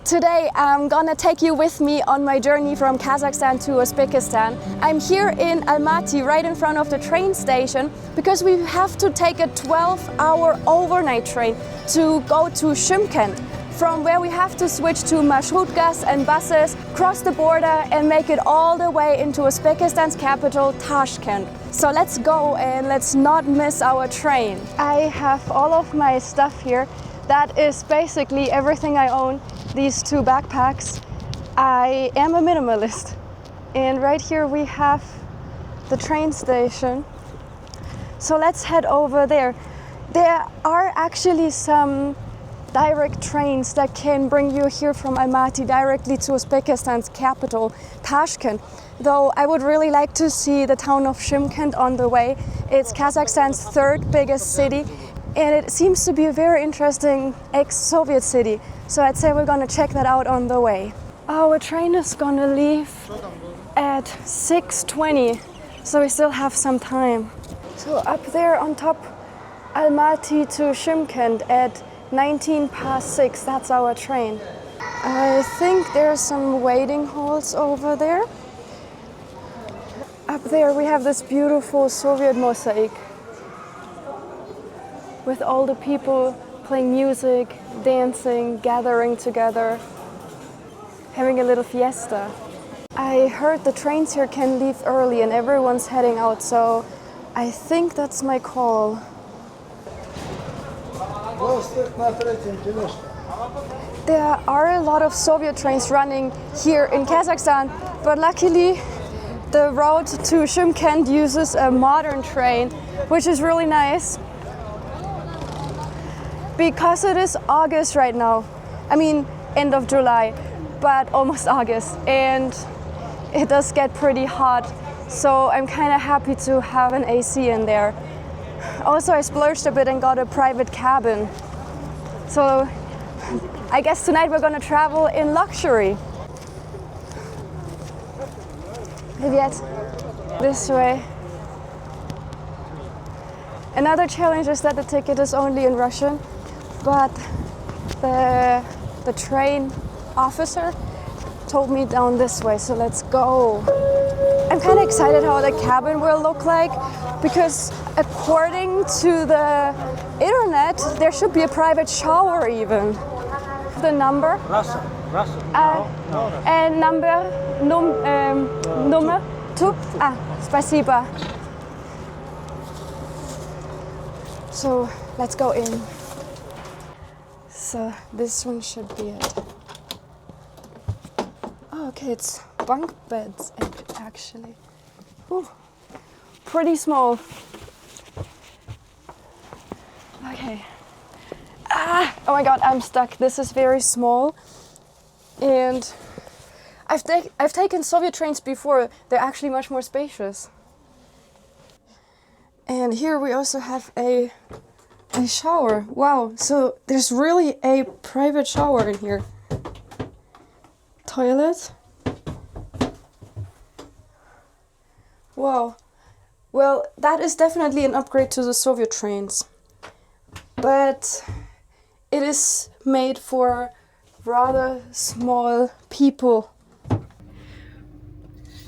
Today I'm gonna take you with me on my journey from Kazakhstan to Uzbekistan. I'm here in Almaty, right in front of the train station, because we have to take a 12-hour overnight train to go to Shymkent, from where we have to switch to marshrutka and buses, cross the border and make it all the way into Uzbekistan's capital, Tashkent. So let's go and let's not miss our train. I have all of my stuff here. That is basically everything I own. These two backpacks. I am a minimalist. And right here we have the train station. So let's head over there. There are actually some direct trains that can bring you here from Almaty directly to Uzbekistan's capital, Tashkent. Though I would really like to see the town of Shymkent on the way. It's Kazakhstan's third biggest city, and it seems to be a very interesting ex-Soviet city. So I'd say we're gonna check that out on the way. Our train is gonna leave at 6:20, so we still have some time. So up there on top, Almaty to Shymkent at 6:19, that's our train. I think there's some waiting halls over there. Up there we have this beautiful Soviet mosaic with all the people playing music, dancing, gathering together, having a little fiesta. I heard the trains here can leave early and everyone's heading out, so I think that's my call. There are a lot of Soviet trains running here in Kazakhstan, but luckily the route to Shymkent uses a modern train, which is really nice. Because it is August right now, I mean end of July, but almost August, and it does get pretty hot, so I'm kind of happy to have an AC in there. Also, I splurged a bit and got a private cabin. So I guess tonight we're gonna travel in luxury. Yet this way. Another challenge is that the ticket is only in Russian, but the train officer told me down this way, so let's go. I'm kind of excited how the cabin will look like, because according to the internet, there should be a private shower even. The number? Russian. And number 2? Спасибо. So let's go in. So this one should be it. Oh, okay, it's bunk beds actually. Ooh, pretty small. Okay. Oh my god, I'm stuck. This is very small. And I've taken Soviet trains before. They're actually much more spacious. And here we also have a shower. Wow, so there's really a private shower in here. Toilet. Wow. Well, that is definitely an upgrade to the Soviet trains. But it is made for rather small people.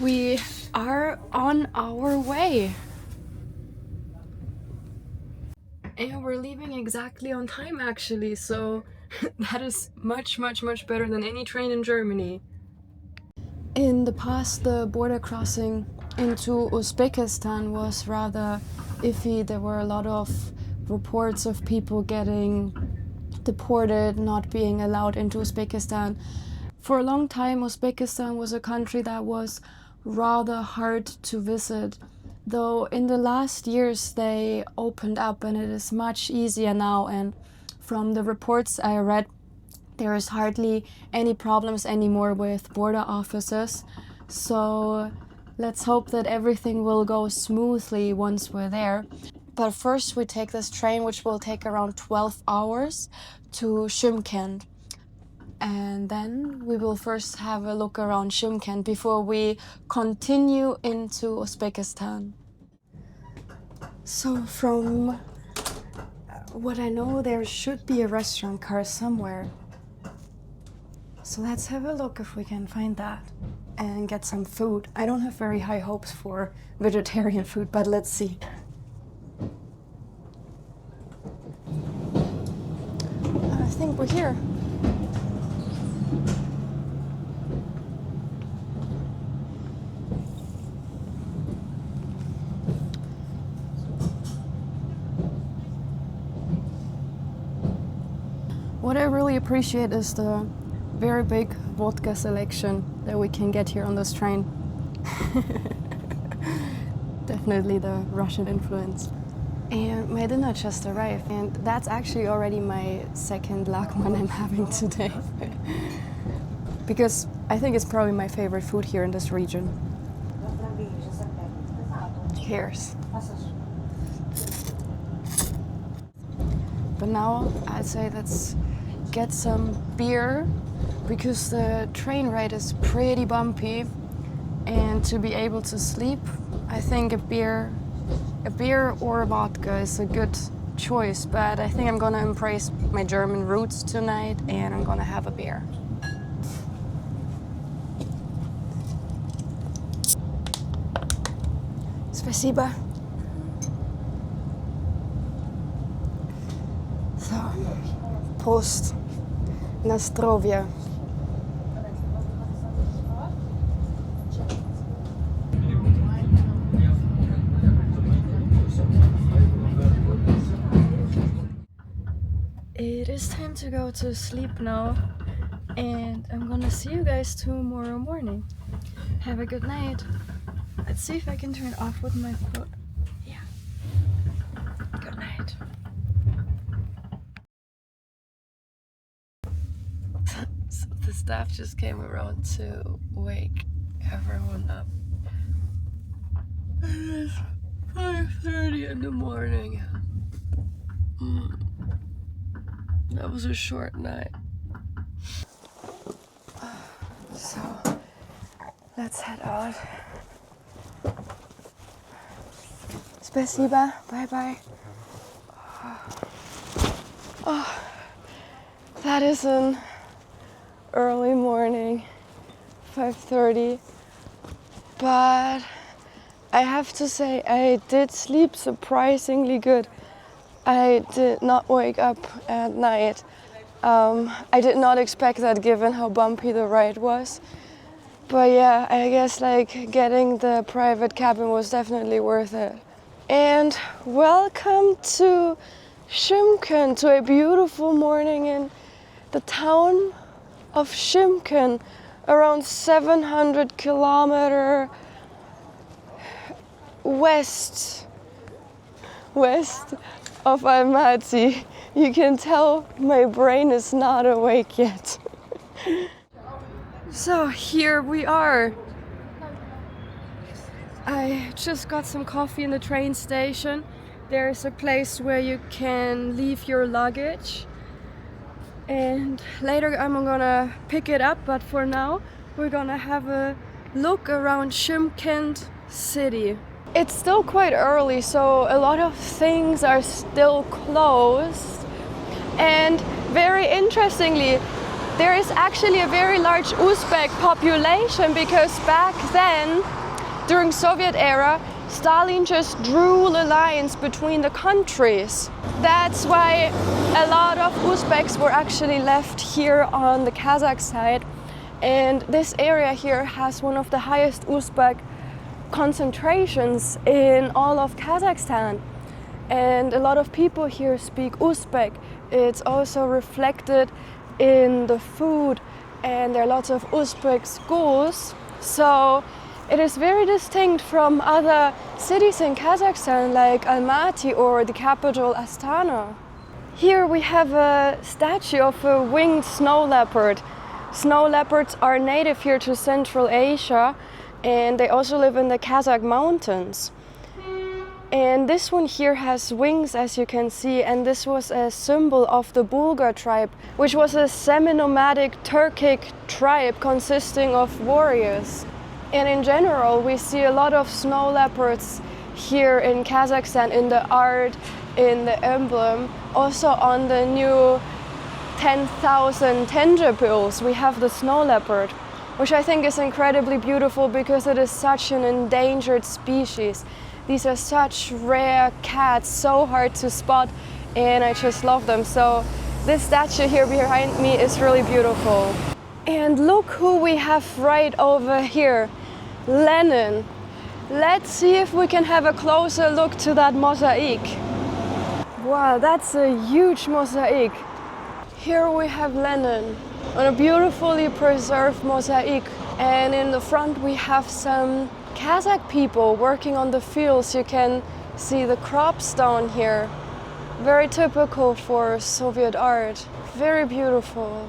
We are on our way. And we're leaving exactly on time actually, so that is much better than any train in Germany. In the past, the border crossing into Uzbekistan was rather iffy. There were a lot of reports of people getting deported, not being allowed into Uzbekistan. For a long time, Uzbekistan was a country that was rather hard to visit. Though in the last years they opened up and it is much easier now, and from the reports I read, there is hardly any problems anymore with border officers. So let's hope that everything will go smoothly once we're there. But first we take this train, which will take around 12 hours to Shymkent. And then we will first have a look around Shymkent before we continue into Uzbekistan. So from what I know, there should be a restaurant car somewhere. So let's have a look if we can find that and get some food. I don't have very high hopes for vegetarian food, but let's see. I think we're here. What I really appreciate is the very big vodka selection that we can get here on this train. Definitely the Russian influence. And my dinner just arrived, and that's actually already my second lagman I'm having today. Because I think it's probably my favorite food here in this region. Cheers. But now I'd say let's get some beer, because the train ride is pretty bumpy, and to be able to sleep, I think a beer or a vodka is a good choice, but I think I'm gonna embrace my German roots tonight and I'm gonna have a beer. Спасибо. So, Prost. Na zdrowie. It is time to go to sleep now, and I'm gonna see you guys tomorrow morning. Have a good night. Let's see if I can turn off with my foot. Yeah. Good night. So the staff just came around to wake everyone up. It is 5:30 in the morning. That was a short night. So, let's head out. Спасибо. Bye-bye. Oh, that is an early morning, 5:30. But I have to say, I did sleep surprisingly good. I did not wake up at night. I did not expect that given how bumpy the ride was. But yeah, I guess like getting the private cabin was definitely worth it. And welcome to Shymkent, to a beautiful morning in the town of Shymkent, around 700 kilometers west of Almaty. You can tell my brain is not awake yet. So here we are. I just got some coffee in the train station. There's a place where you can leave your luggage. And later I'm gonna pick it up, but for now we're gonna have a look around Shymkent city. It's still quite early, so a lot of things are still closed. And very interestingly, there is actually a very large Uzbek population, because back then, during Soviet era, Stalin just drew the lines between the countries. That's why a lot of Uzbeks were actually left here on the Kazakh side. And this area here has one of the highest Uzbek concentrations in all of Kazakhstan, and a lot of people here speak Uzbek. It's also reflected in the food, and there are lots of Uzbek schools, so it is very distinct from other cities in Kazakhstan like Almaty or the capital Astana. Here we have a statue of a winged snow leopard. Snow leopards are native here to Central Asia, and they also live in the Kazakh mountains. And this one here has wings, as you can see, and this was a symbol of the Bulgar tribe, which was a semi-nomadic Turkic tribe consisting of warriors. And in general, we see a lot of snow leopards here in Kazakhstan, in the art, in the emblem, also on the new 10,000 tenderbills. We have the snow leopard, which I think is incredibly beautiful because it is such an endangered species. These are such rare cats, so hard to spot, and I just love them. So this statue here behind me is really beautiful. And look who we have right over here, Lenin. Let's see if we can have a closer look to that mosaic. Wow, that's a huge mosaic. Here we have Lenin on a beautifully preserved mosaic, and in the front we have some Kazakh people working on the fields. You can see the crops down here. Very typical for Soviet art. Very beautiful.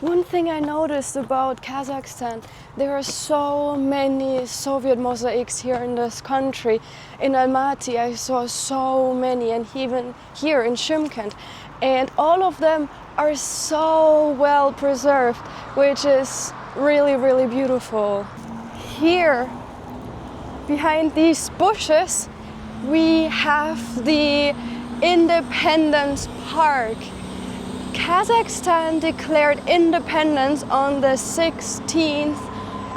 One thing I noticed about Kazakhstan, there are so many Soviet mosaics here in this country. In Almaty I saw so many, and even here in Shymkent. And all of them are so well preserved, which is really, really beautiful. Here, behind these bushes, we have the Independence Park. Kazakhstan declared independence on the 16th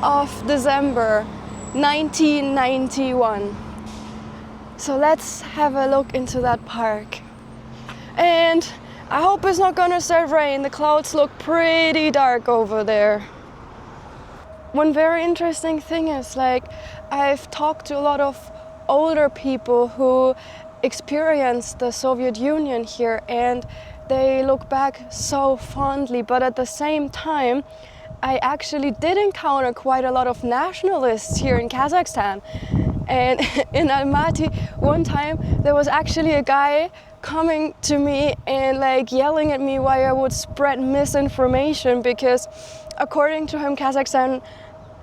of December 1991. So let's have a look into that park. And I hope it's not gonna start rain. The clouds look pretty dark over there. One very interesting thing is, like, I've talked to a lot of older people who experienced the Soviet Union here, and they look back so fondly, but at the same time, I actually did encounter quite a lot of nationalists here in Kazakhstan. And in Almaty, one time, there was actually a guy coming to me and like yelling at me why I would spread misinformation, because according to him, Kazakhstan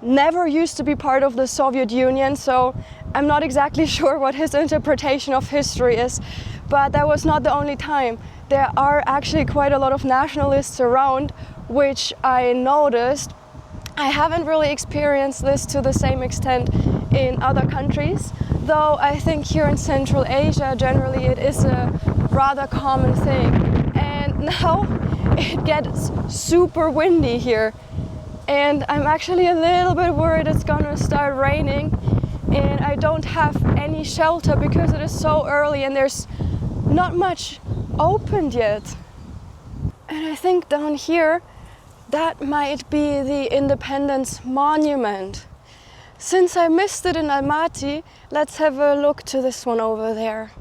never used to be part of the Soviet Union, so I'm not exactly sure what his interpretation of history is, but that was not the only time. There are actually quite a lot of nationalists around, which I noticed. I haven't really experienced this to the same extent in other countries, though I think here in Central Asia generally it is a rather common thing. And now it gets super windy here, and I'm actually a little bit worried it's gonna start raining, and I don't have any shelter because it is so early and there's not much opened yet. And I think down here that might be the Independence Monument. Since I missed it in Almaty, let's have a look to this one over there.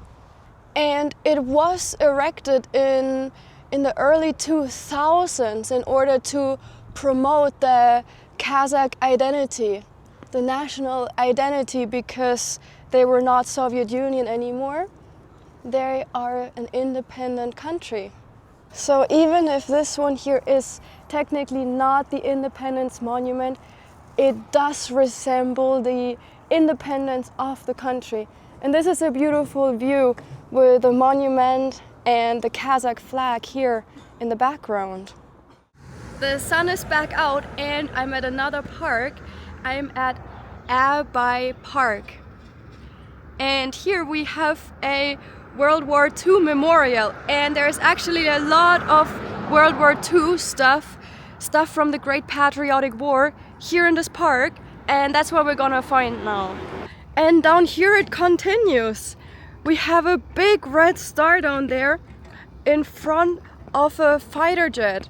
And it was erected in the early 2000s in order to promote the Kazakh identity, the national identity, because they were not Soviet Union anymore. They are an independent country. So even if this one here is technically not the Independence Monument, it does resemble the independence of the country. And this is a beautiful view with the monument and the Kazakh flag here in the background. The sun is back out and I'm at another park. I'm at Almaty Park. And here we have a World War II memorial, and there's actually a lot of World War II stuff from the Great Patriotic War here in this park, and that's what we're gonna find now. And down here it continues. We have a big red star down there in front of a fighter jet.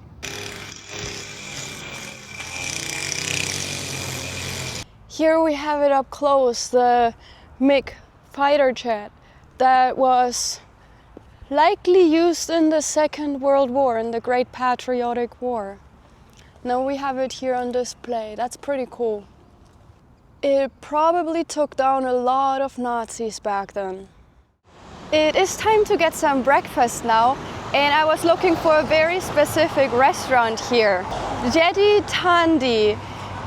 Here we have it up close, the MiG fighter jet that was likely used in the Second World War, in the Great Patriotic War. Now we have it here on display. That's pretty cool. It probably took down a lot of Nazis back then. It is time to get some breakfast now, and I was looking for a very specific restaurant here, Jedi Tandi.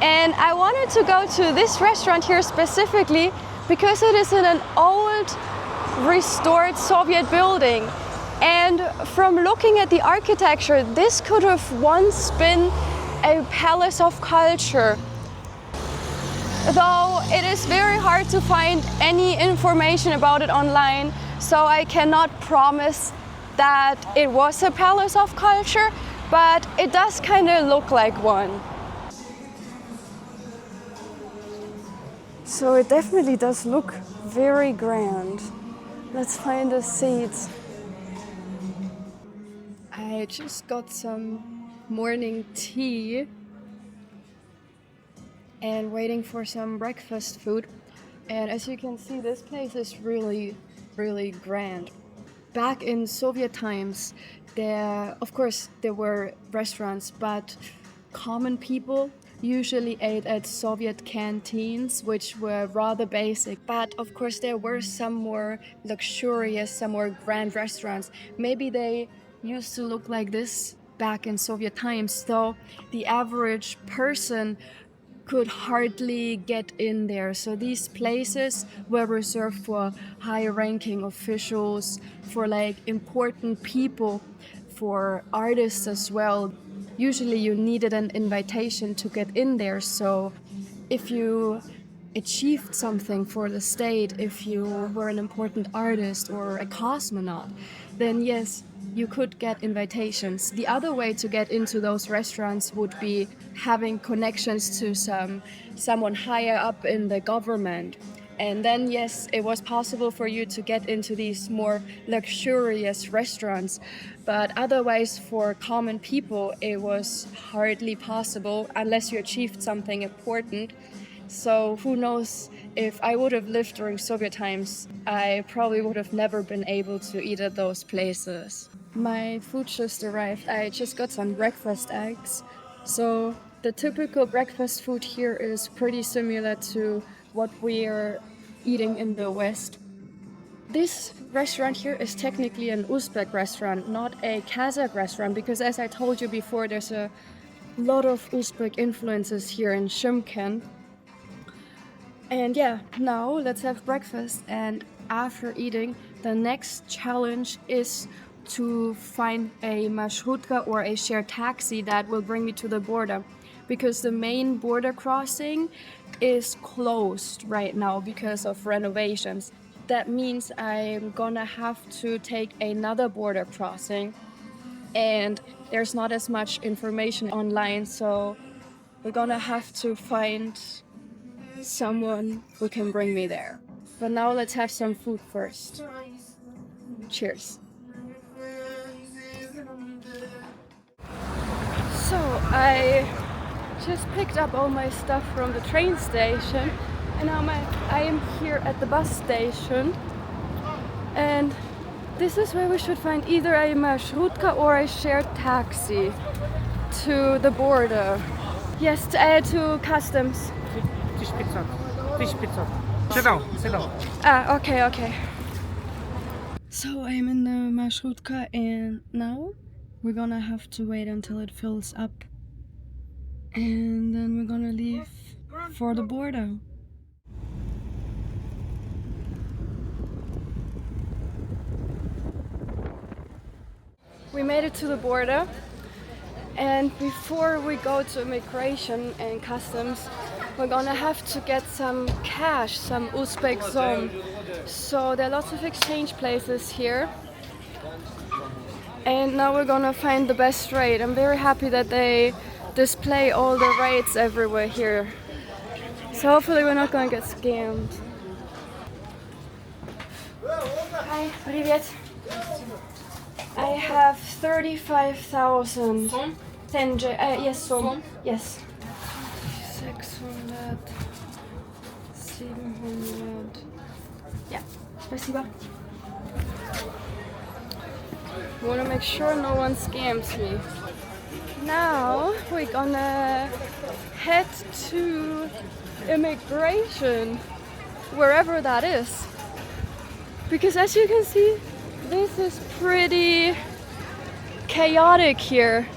And I wanted to go to this restaurant here specifically because it is in an old, restored Soviet building. And from looking at the architecture, this could have once been a palace of culture. Though it is very hard to find any information about it online, so I cannot promise that it was a palace of culture, but it does kind of look like one. So it definitely does look very grand. Let's find the seats. I just got some morning tea and waiting for some breakfast food. And as you can see, this place is really, really grand. Back in Soviet times, of course, there were restaurants, but common people usually ate at Soviet canteens, which were rather basic. But of course, there were some more luxurious, some more grand restaurants. Maybe they used to look like this back in Soviet times, so the average person could hardly get in there. So these places were reserved for high-ranking officials, for like important people, for artists as well. Usually you needed an invitation to get in there, so if you achieved something for the state, if you were an important artist or a cosmonaut, then yes, you could get invitations. The other way to get into those restaurants would be having connections to someone higher up in the government. And then yes, it was possible for you to get into these more luxurious restaurants. But otherwise, for common people, it was hardly possible unless you achieved something important. So who knows, if I would have lived during Soviet times, I probably would have never been able to eat at those places. My food just arrived. I just got some breakfast eggs. So the typical breakfast food here is pretty similar to what we're eating in the West. This restaurant here is technically an Uzbek restaurant, not a Kazakh restaurant, because as I told you before, there's a lot of Uzbek influences here in Shymkent. And yeah, now let's have breakfast, and after eating, the next challenge is to find a Marshrutka or a shared taxi that will bring me to the border, because the main border crossing is closed right now because of renovations. That means I'm gonna have to take another border crossing, and there's not as much information online, so we're gonna have to find someone who can bring me there. But now let's have some food first. Cheers. So I just picked up all my stuff from the train station, and now I am here at the bus station, and this is where we should find either a Marshrutka or a shared taxi to the border. Yes, to customs. 1500. Sit down. Ah, okay. So I'm in the Marshrutka, and now we're gonna have to wait until it fills up, and then we're gonna leave for the border. We made it to the border, and before we go to immigration and customs, we're gonna have to get some cash, some Uzbek zom. So there are lots of exchange places here, and now we're gonna find the best rate. I'm very happy that they display all the rates everywhere here, so hopefully we're not gonna get scammed. Hi, привет. I have 35,000. Yes, som. Yes. 600, 700. Yeah, спасибо. I want to make sure no one scams me. Now we're gonna head to immigration, wherever that is. Because as you can see, this is pretty chaotic here.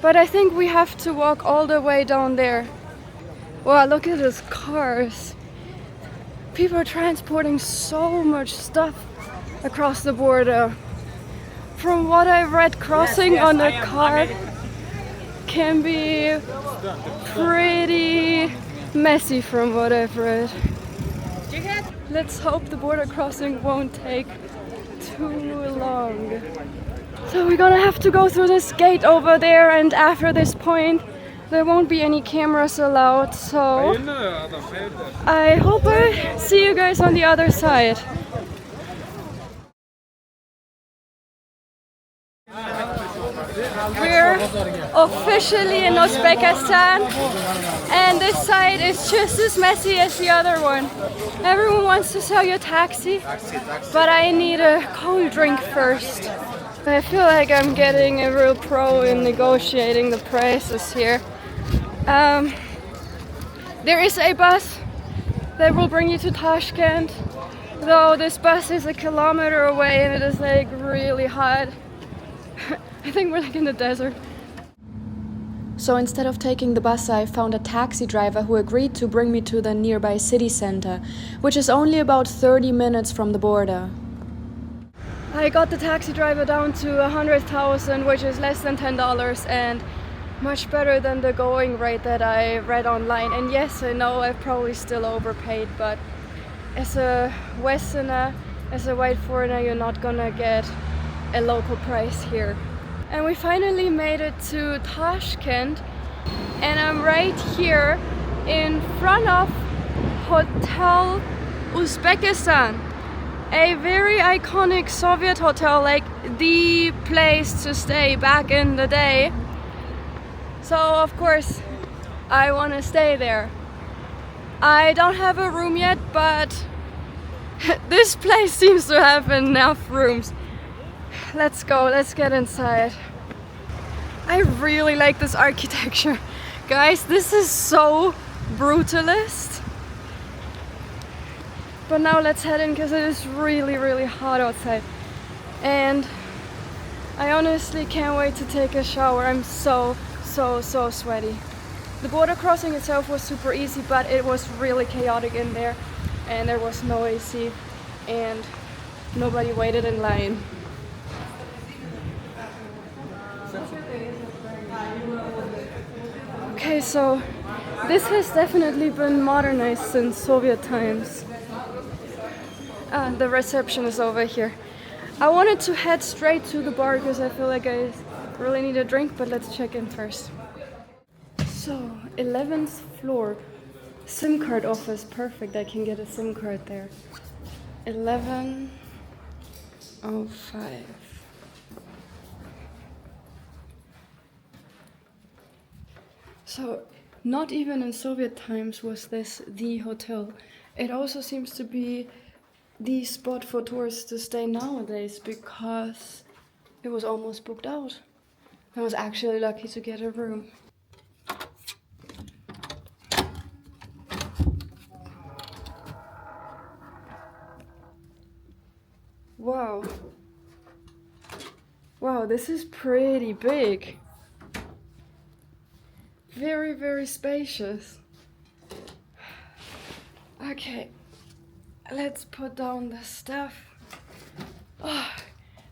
But I think we have to walk all the way down there. Wow, look at these cars. People are transporting so much stuff across the border. From what I've read, crossing on a car can be pretty messy from what I've read. Let's hope the border crossing won't take too long. So we're gonna have to go through this gate over there, and after this point there won't be any cameras allowed, so I hope I see you guys on the other side. We're officially in Uzbekistan, and this side is just as messy as the other one. Everyone wants to sell you a taxi, but I need a cold drink first. I feel like I'm getting a real pro in negotiating the prices here. There is a bus that will bring you to Tashkent, though this bus is a kilometer away and it is like really hot. I think we're like in the desert. So instead of taking the bus, I found a taxi driver who agreed to bring me to the nearby city center, which is only about 30 minutes from the border. I got the taxi driver down to 100,000, which is less than $10 and much better than the going rate that I read online. And yes, I know I've probably still overpaid, but as a Westerner, as a white foreigner, you're not gonna get a local price here. And we finally made it to Tashkent, and I'm right here in front of Hotel Uzbekistan, a very iconic Soviet hotel, like the place to stay back in the day. So of course I want to stay there. I don't have a room yet, but this place seems to have enough rooms. Let's go, let's get inside. I really like this architecture. Guys, this is so brutalist. But now let's head in because it is really, really hot outside. And I honestly can't wait to take a shower. I'm so sweaty. The border crossing itself was super easy, but it was really chaotic in there. And there was no AC and nobody waited in line. Okay, so this has definitely been modernized since Soviet times. The reception is over here. I wanted to head straight to the bar because I feel like I really need a drink, but let's check in first. So, 11th floor, SIM card office, perfect, I can get a SIM card there. 11:05. So, not even in Soviet times was this the hotel. It also seems to be the spot for tourists to stay nowadays because it was almost booked out. I was actually lucky to get a room. Wow. Wow, this is pretty big. Very, very spacious. Okay, let's put down the stuff. Oh,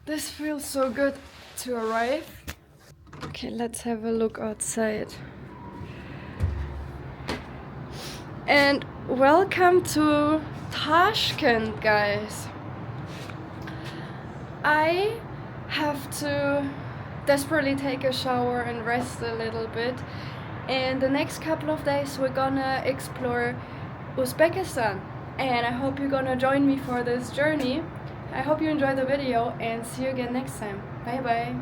this feels so good to arrive. Okay, let's have a look outside. And welcome to Tashkent, guys. I have to desperately take a shower and rest a little bit. And the next couple of days we're gonna explore Uzbekistan. And I hope you're gonna join me for this journey. I hope you enjoyed the video and see you again next time. Bye bye.